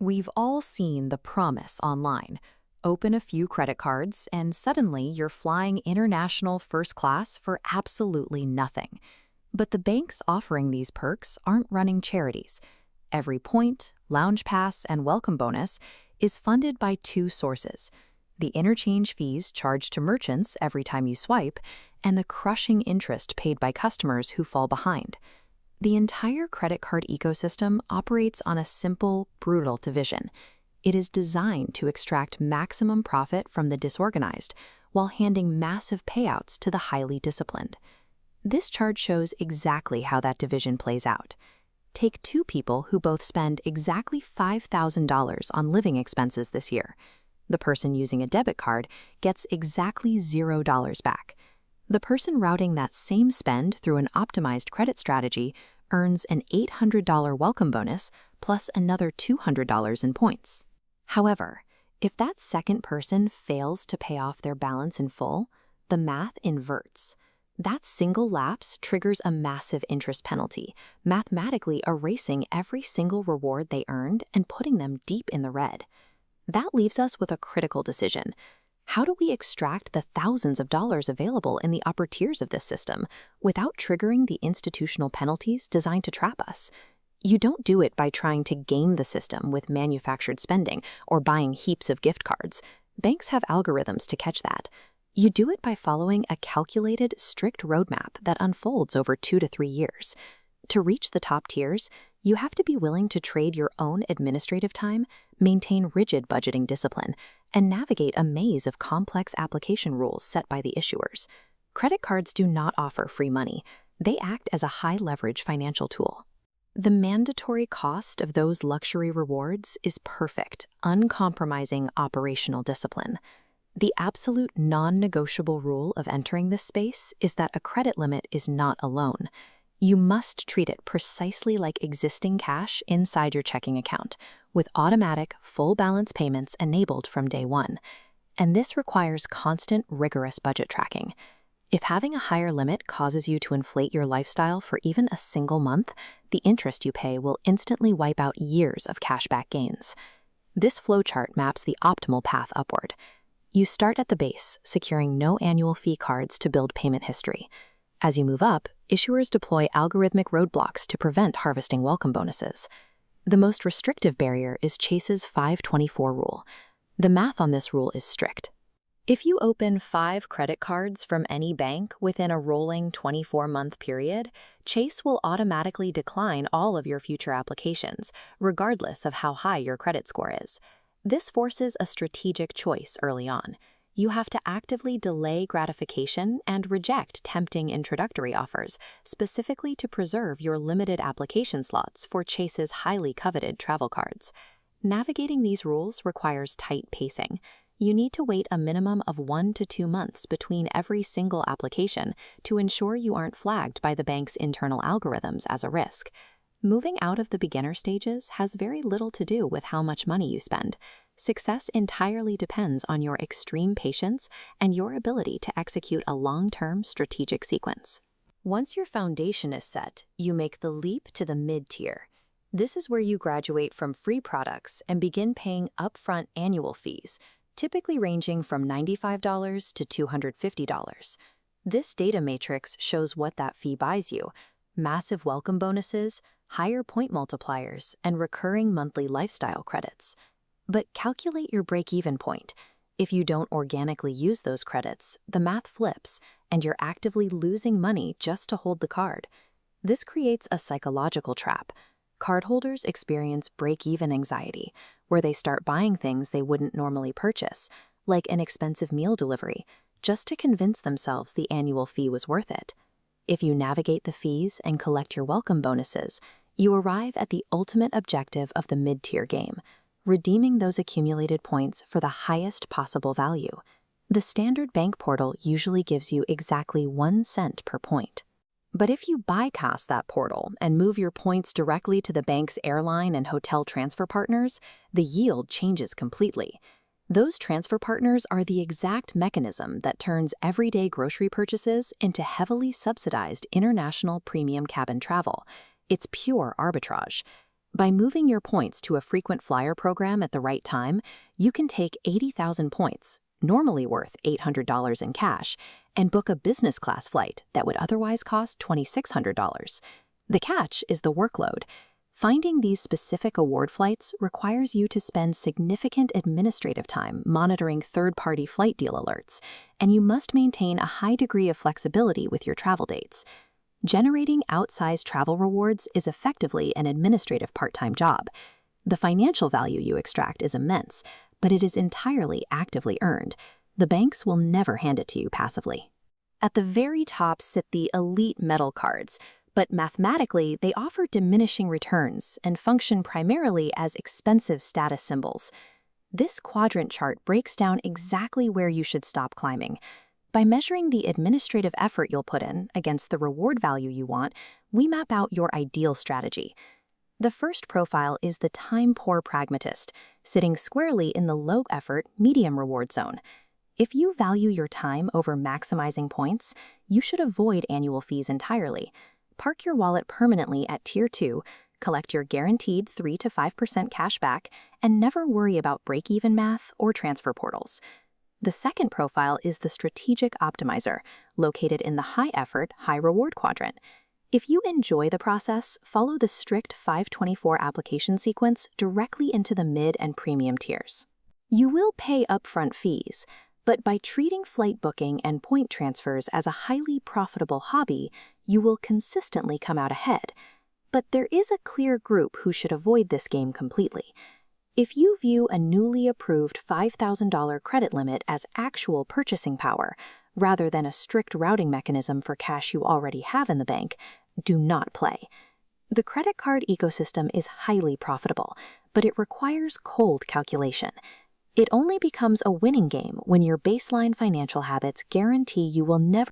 We've all seen the promise online. Open a few credit cards, and suddenly you're flying international first class for absolutely nothing. But the banks offering these perks aren't running charities. Every point, lounge pass, and welcome bonus is funded by two sources: the interchange fees charged to merchants every time you swipe, and the crushing interest paid by customers who fall behind. The entire credit card ecosystem operates on a simple, brutal division. It is designed to extract maximum profit from the disorganized while handing massive payouts to the highly disciplined. This chart shows exactly how that division plays out. Take two people who both spend exactly $5,000 on living expenses this year. The person using a debit card gets exactly $0 back. The person routing that same spend through an optimized credit strategy earns an $800 welcome bonus plus another $200 in points. However, if that second person fails to pay off their balance in full, the math inverts. That single lapse triggers a massive interest penalty, mathematically erasing every single reward they earned and putting them deep in the red. That leaves us with a critical decision. How do we extract the thousands of dollars available in the upper tiers of this system without triggering the institutional penalties designed to trap us? You don't do it by trying to game the system with manufactured spending or buying heaps of gift cards. Banks have algorithms to catch that. You do it by following a calculated, strict roadmap that unfolds over 2 to 3 years. To reach the top tiers, you have to be willing to trade your own administrative time, maintain rigid budgeting discipline, and navigate a maze of complex application rules set by the issuers. Credit cards do not offer free money. They act as a high-leverage financial tool. The mandatory cost of those luxury rewards is perfect, uncompromising operational discipline. The absolute non-negotiable rule of entering this space is that a credit limit is not a loan. You must treat it precisely like existing cash inside your checking account, with automatic, full balance payments enabled from day one. And this requires constant, rigorous budget tracking. If having a higher limit causes you to inflate your lifestyle for even a single month, the interest you pay will instantly wipe out years of cashback gains. This flowchart maps the optimal path upward. You start at the base, securing no annual fee cards to build payment history. As you move up, issuers deploy algorithmic roadblocks to prevent harvesting welcome bonuses. The most restrictive barrier is Chase's 524 rule. The math on this rule is strict. If you open 5 credit cards from any bank within a rolling 24-month period, Chase will automatically decline all of your future applications, regardless of how high your credit score is. This forces a strategic choice early on. You have to actively delay gratification and reject tempting introductory offers, specifically to preserve your limited application slots for Chase's highly coveted travel cards. Navigating these rules requires tight pacing. You need to wait a minimum of 1 to 2 months between every single application to ensure you aren't flagged by the bank's internal algorithms as a risk. Moving out of the beginner stages has very little to do with how much money you spend. Success entirely depends on your extreme patience and your ability to execute a long-term strategic sequence. Once your foundation is set, you make the leap to the mid-tier. This is where you graduate from free products and begin paying upfront annual fees, typically ranging from $95 to $250. This data matrix shows what that fee buys you: massive welcome bonuses, higher point multipliers, and recurring monthly lifestyle credits. But calculate your break-even point. If you don't organically use those credits, the math flips, and you're actively losing money just to hold the card. This creates a psychological trap. Cardholders experience break-even anxiety, where they start buying things they wouldn't normally purchase, like an expensive meal delivery, just to convince themselves the annual fee was worth it. If you navigate the fees and collect your welcome bonuses, you arrive at the ultimate objective of the mid-tier game: redeeming those accumulated points for the highest possible value. The standard bank portal usually gives you exactly 1 cent per point. But if you bypass that portal and move your points directly to the bank's airline and hotel transfer partners, the yield changes completely. Those transfer partners are the exact mechanism that turns everyday grocery purchases into heavily subsidized international premium cabin travel. It's pure arbitrage. By moving your points to a frequent flyer program at the right time, you can take 80,000 points, normally worth $800 in cash, and book a business class flight that would otherwise cost $2,600. The catch is the workload. Finding these specific award flights requires you to spend significant administrative time monitoring third-party flight deal alerts, and you must maintain a high degree of flexibility with your travel dates. Generating outsized travel rewards is effectively an administrative part-time job. The financial value you extract is immense, but it is entirely actively earned. The banks will never hand it to you passively. At the very top sit the elite metal cards, but mathematically they offer diminishing returns and function primarily as expensive status symbols. This quadrant chart breaks down exactly where you should stop climbing. By measuring the administrative effort you'll put in against the reward value you want, we map out your ideal strategy. The first profile is the time-poor pragmatist, sitting squarely in the low-effort, medium reward zone. If you value your time over maximizing points, you should avoid annual fees entirely. Park your wallet permanently at Tier 2, collect your guaranteed 3 to 5% cash back, and never worry about break-even math or transfer portals. The second profile is the strategic optimizer, located in the high-effort, high-reward quadrant. If you enjoy the process, follow the strict 524 application sequence directly into the mid and premium tiers. You will pay upfront fees, but by treating flight booking and point transfers as a highly profitable hobby, you will consistently come out ahead. But there is a clear group who should avoid this game completely. If you view a newly approved $5,000 credit limit as actual purchasing power, rather than a strict routing mechanism for cash you already have in the bank, do not play. The credit card ecosystem is highly profitable, but it requires cold calculation. It only becomes a winning game when your baseline financial habits guarantee you will never